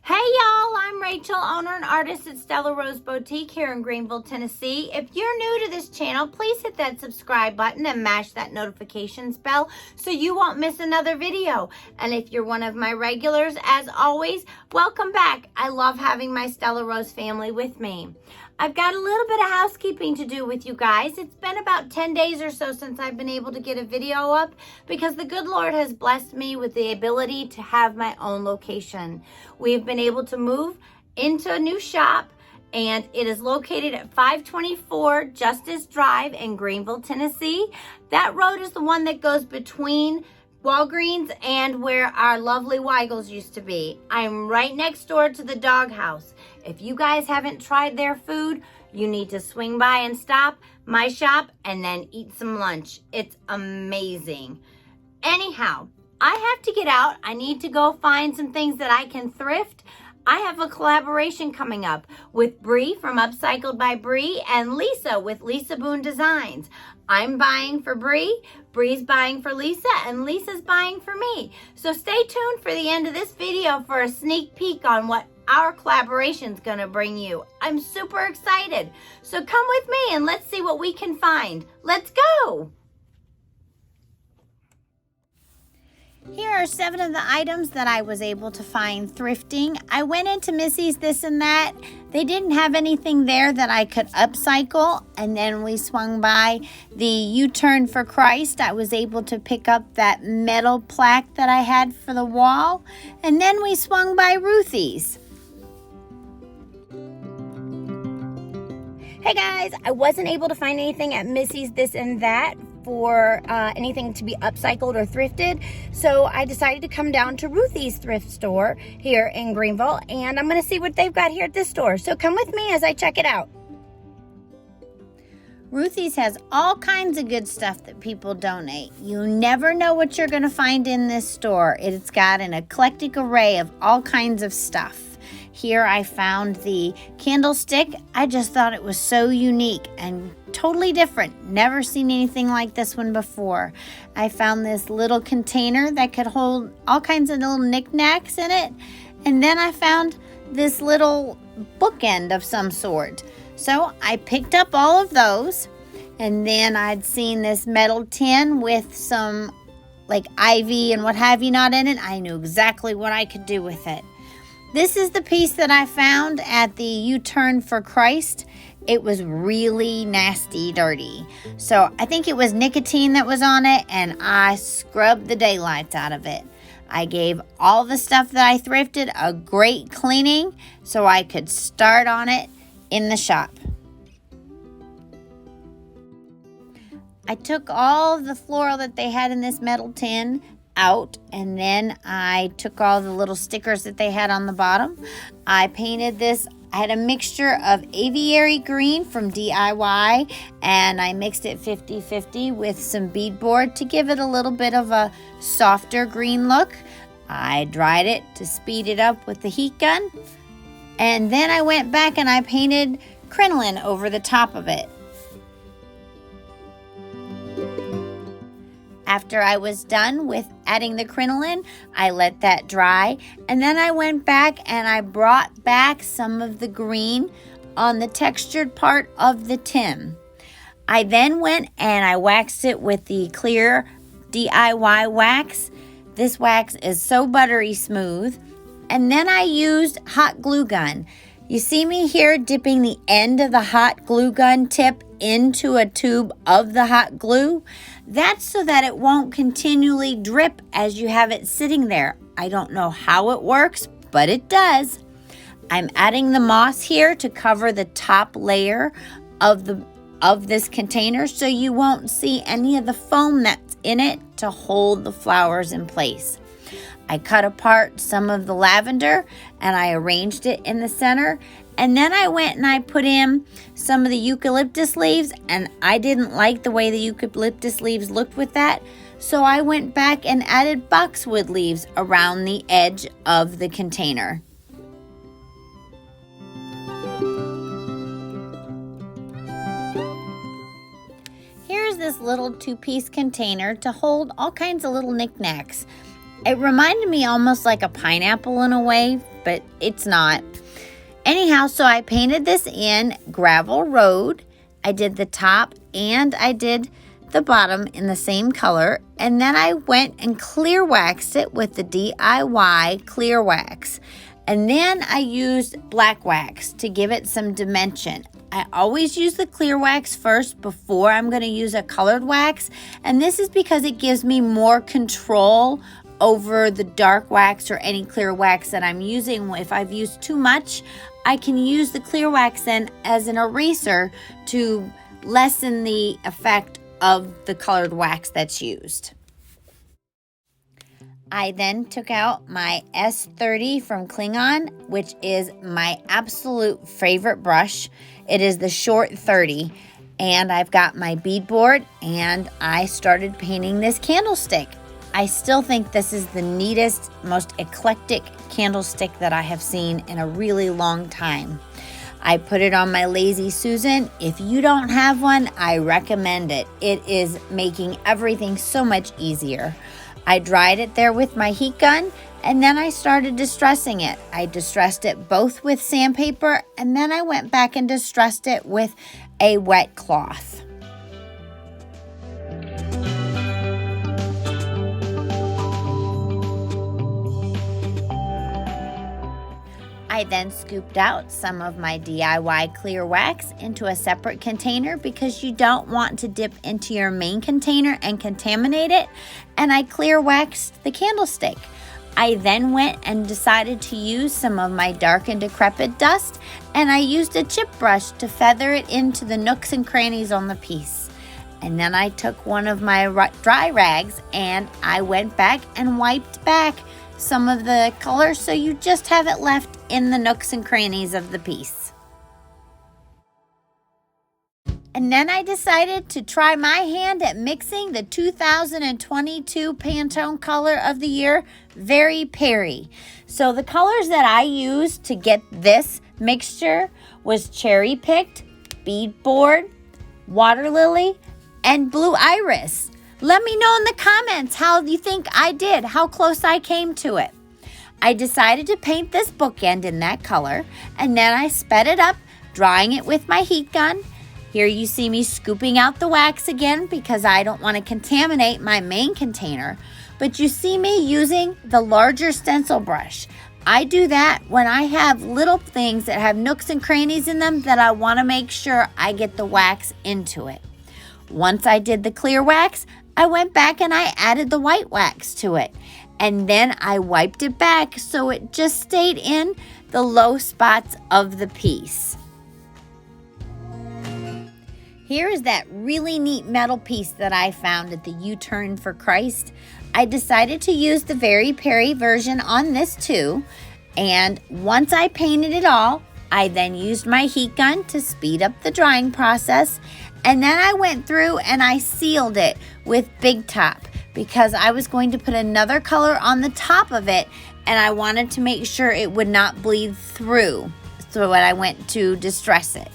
Hey y'all, I'm Rachel, owner and artist at Stella Rose Boutique here in Greenville, Tennessee. If you're new to this channel, please hit that subscribe button and mash that notifications bell so you won't miss another video. And if you're one of my regulars, as always, welcome back. I love having my Stella Rose family with me. I've got a little bit of housekeeping to do with you guys. It's been about 10 days or so since I've been able to get a video up because the good Lord has blessed me with the ability to have my own location. We've been able to move into a new shop, and it is located at 524 Justice Drive in Greenville, Tennessee. That road is the one that goes between Walgreens and where our lovely Weigels used to be. I'm right next door to the doghouse. If you guys haven't tried their food, you need to swing by and stop my shop and then eat some lunch. It's amazing. Anyhow, I have to get out. I need to go find some things that I can thrift. I have a collaboration coming up with Bree from Upcycled by Bree and Leesa with Leesa Boone Designs. I'm buying for Bree, Bree's buying for Leesa, and Leesa's buying for me. So stay tuned for the end of this video for a sneak peek on what our collaboration's gonna bring you. I'm super excited. So come with me and let's see what we can find. Let's go! Here are 7 of the items that I was able to find thrifting. I went into Missy's This and That. They didn't have anything there that I could upcycle. And then we swung by the U-Turn for Christ. I was able to pick up that metal plaque that I had for the wall. And then we swung by Ruthie's. Hey guys, I wasn't able to find anything at Missy's This and That for anything to be upcycled or thrifted, so I decided to come down to Ruthie's thrift store here in Greenville, and I'm gonna see what they've got here at this store. So come with me as I check it out. Ruthie's has all kinds of good stuff that people donate. You never know what you're gonna find in this store. It's got an eclectic array of all kinds of stuff. Here I found the candlestick. I just thought it was so unique and totally different. Never seen anything like this one before. I found this little container that could hold all kinds of little knickknacks in it. And then I found this little bookend of some sort. So I picked up all of those. And then I'd seen this metal tin with some like ivy and what have you not in it. I knew exactly what I could do with it. This is the piece that I found at the U-Turn for Christ. It was really nasty dirty. So I think it was nicotine that was on it, and I scrubbed the daylights out of it. I gave all the stuff that I thrifted a great cleaning so I could start on it in the shop. I took all of the floral that they had in this metal tin out, and then I took all the little stickers that they had on the bottom. I painted this. I had a mixture of Aviary green from DIY, and I mixed it 50-50 with some Bead Board to give it a little bit of a softer green look. I dried it to speed it up with the heat gun, and then I went back and I painted Crinoline over the top of it. After I was done with adding the crinoline, I let that dry, and then I went back and I brought back some of the green on the textured part of the tin. I then went and I waxed it with the clear DIY wax. This wax is so buttery smooth. And then I used hot glue gun. You see me here dipping the end of the hot glue gun tip into a tube of the hot glue. That's so that it won't continually drip as you have it sitting there. I don't know how it works, but it does. I'm adding the moss here to cover the top layer of this container so you won't see any of the foam that's in it to hold the flowers in place. I cut apart some of the lavender and I arranged it in the center. And then I went and I put in some of the eucalyptus leaves, and I didn't like the way the eucalyptus leaves looked with that. So I went back and added boxwood leaves around the edge of the container. Here's this little 2-piece container to hold all kinds of little knickknacks. It reminded me almost like a pineapple in a way but it's not. Anyhow, so I painted this in Gravel Road. I did the top and I did the bottom in the same color. And then I went and clear waxed it with the DIY clear wax. And then I used black wax to give it some dimension. I always use the clear wax first before I'm going to use a colored wax. And this is because it gives me more control over the dark wax or any clear wax that I'm using. If I've used too much, I can use the clear wax then as an eraser to lessen the effect of the colored wax that's used. I then took out my S30 from Klingon, which is my absolute favorite brush. It is the short 30, and I've got my bead board, and I started painting this candlestick. I still think this is the neatest, most eclectic candlestick that I have seen in a really long time. I put it on my Lazy Susan. If you don't have one, I recommend it. It is making everything so much easier. I dried it there with my heat gun, and then I started distressing it. I distressed it both with sandpaper, and then I went back and distressed it with a wet cloth. I then scooped out some of my DIY clear wax into a separate container because you don't want to dip into your main container and contaminate it. And I clear waxed the candlestick. I then went and decided to use some of my dark and decrepit dust, and I used a chip brush to feather it into the nooks and crannies on the piece. And then I took one of my dry rags and I went back and wiped back some of the color so you just have it left in the nooks and crannies of the piece. And then I decided to try my hand at mixing the 2022 Pantone color of the year, Veri Peri. So the colors that I used to get this mixture was Cherry Picked, Bead Board, Water Lily, and Blue Iris. Let me know in the comments how you think I did, how close I came to it. I decided to paint this bookend in that color, and then I sped it up, drying it with my heat gun. Here you see me scooping out the wax again because I don't want to contaminate my main container, but you see me using the larger stencil brush. I do that when I have little things that have nooks and crannies in them that I want to make sure I get the wax into it. Once I did the clear wax, I went back and I added the white wax to it. And then I wiped it back so it just stayed in the low spots of the piece. Here is that really neat metal piece that I found at the U-Turn for Christ. I decided to use the Veri Peri version on this too. And once I painted it all, I then used my heat gun to speed up the drying process. And then I went through and I sealed it with Big Top because I was going to put another color on the top of it and I wanted to make sure it would not bleed through. So when I went to distress it.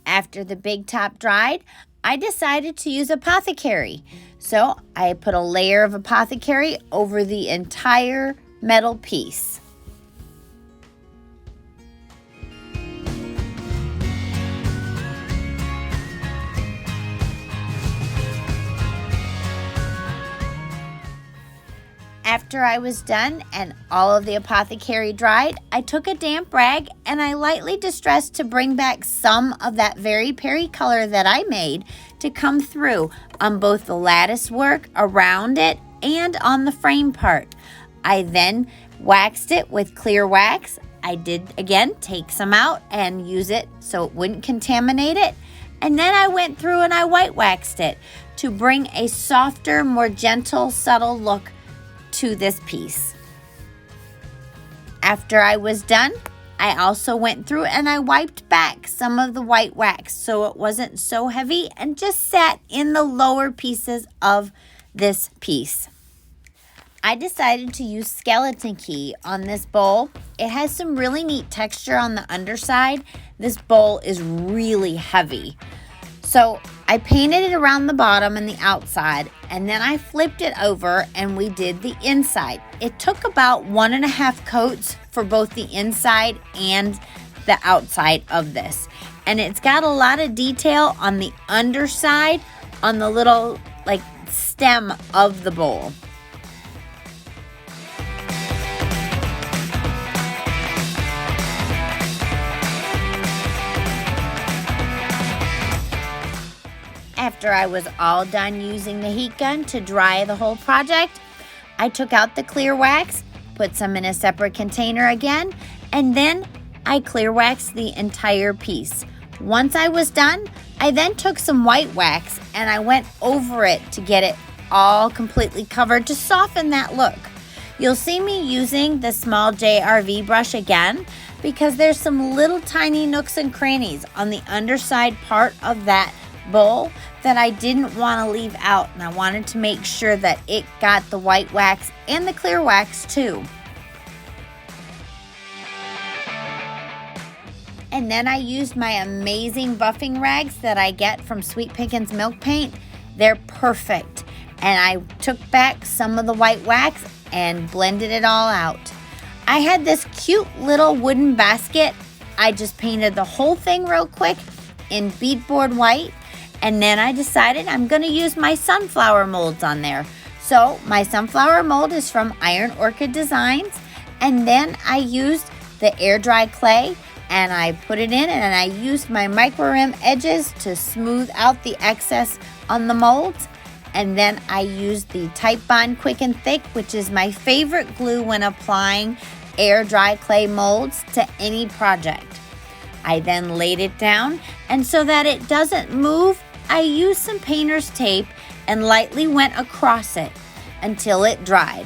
After the Big Top dried, I decided to use Apothecary. So I put a layer of Apothecary over the entire metal piece. After I was done and all of the Apothecary dried, I took a damp rag and I lightly distressed to bring back some of that Veri Peri color that I made to come through on both the lattice work around it and on the frame part. I then waxed it with clear wax. I did, again, take some out and use it so it wouldn't contaminate it. And then I went through and I white waxed it to bring a softer, more gentle, subtle look to this piece. After I was done, I also went through and I wiped back some of the white wax so it wasn't so heavy and just sat in the lower pieces of this piece. I decided to use skeleton key on this bowl. It has some really neat texture on the underside. This bowl is really heavy. So I painted it around the bottom and the outside, and then I flipped it over and we did the inside. It took about 1.5 coats for both the inside and the outside of this. And it's got a lot of detail on the underside, on the little like stem of the bowl. After I was all done using the heat gun to dry the whole project, I took out the clear wax, put some in a separate container again, and then I clear waxed the entire piece. Once I was done, I then took some white wax and I went over it to get it all completely covered to soften that look. You'll see me using the small JRV brush again because there's some little tiny nooks and crannies on the underside part of that bowl that I didn't want to leave out, and I wanted to make sure that it got the white wax and the clear wax too. And then I used my amazing buffing rags that I get from Sweet Pickins Milk Paint. They're perfect. And I took back some of the white wax and blended it all out. I had this cute little wooden basket. I just painted the whole thing real quick in Bead Board white. And then I decided I'm going to use my sunflower molds on there. So my sunflower mold is from Iron Orchid Designs. And then I used the air dry clay and I put it in, and I used my micro rim edges to smooth out the excess on the molds. And then I used the Type Bond Quick and Thick, which is my favorite glue when applying air dry clay molds to any project. I then laid it down, and so that it doesn't move, I used some painter's tape and lightly went across it until it dried.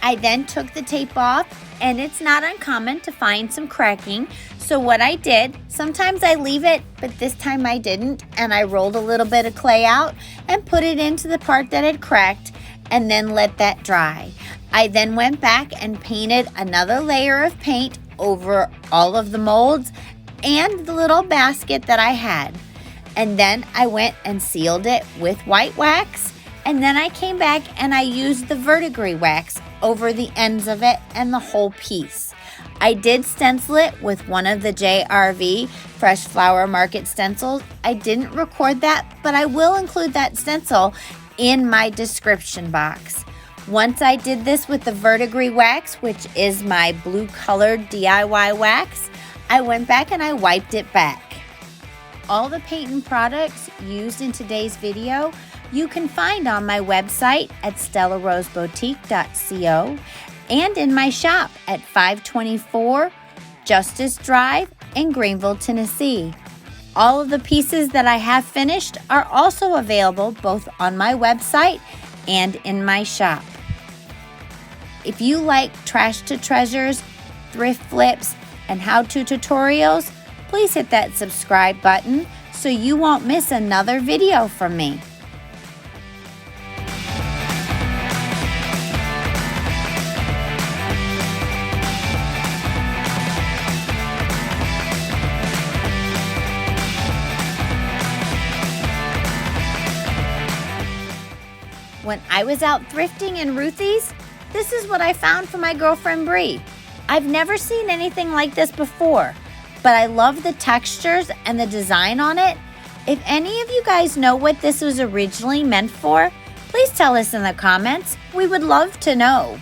I then took the tape off, and it's not uncommon to find some cracking. So what I did, sometimes I leave it, but this time I didn't, and I rolled a little bit of clay out and put it into the part that had cracked and then let that dry. I then went back and painted another layer of paint over all of the molds and the little basket that I had. And then I went and sealed it with white wax, and then I came back and I used the Verdigris wax over the ends of it and the whole piece. I did stencil it with one of the JRV Fresh Flower Market stencils. I didn't record that, but I will include that stencil in my description box. Once I did this with the Verdigris wax, which is my blue colored DIY wax, I went back and I wiped it back. All the paint and products used in today's video you can find on my website at stellaroseboutique.co and in my shop at 524 Justice Drive in Greenville, Tennessee. All of the pieces that I have finished are also available both on my website and in my shop. If you like trash to treasures, thrift flips, and how-to tutorials, please hit that subscribe button so you won't miss another video from me. When I was out thrifting in Ruthie's, this is what I found for my girlfriend Bree. I've never seen anything like this before, but I love the textures and the design on it. If any of you guys know what this was originally meant for, please tell us in the comments. We would love to know.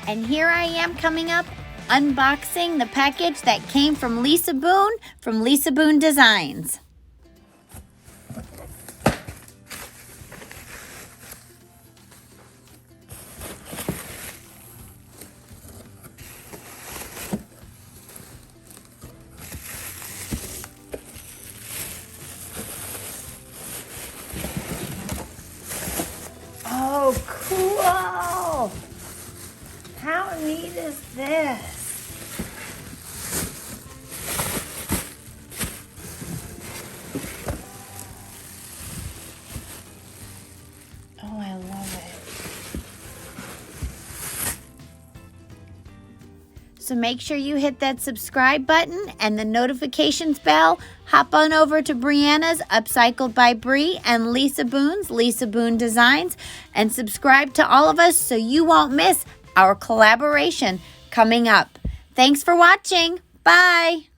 And here I am coming up unboxing the package that came from Leesa Boone from Leesa Boone Designs. Oh, cool! How neat is this? Oh, I love So make sure you hit that subscribe button and the notifications bell. Hop on over to Brianna's Upcycled by Bri and Leesa Boone's Leesa Boone Designs and subscribe to all of us so you won't miss our collaboration coming up. Thanks for watching. Bye.